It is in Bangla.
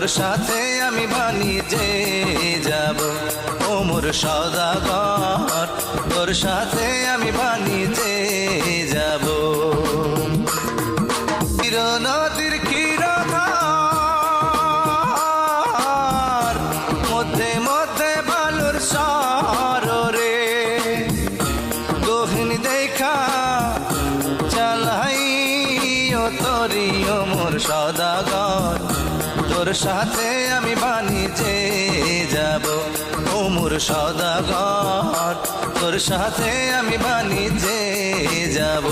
তোর সাথে আমি বাণিজ্যে যাব। ও মোর সওদাগর, তোর সাথে আমি বাণিজ্যে যাব। নদীর কিরধার মধ্যে মধ্যে বালুর সরে, গহীন দেখা চালাই ও তরি। ও মোর সওদাগর, তোর সাথে আমি বাণিজ্যে যাব। ও মোর সওদাগর, তোর সাথে আমি বাণিজ্যে যাব।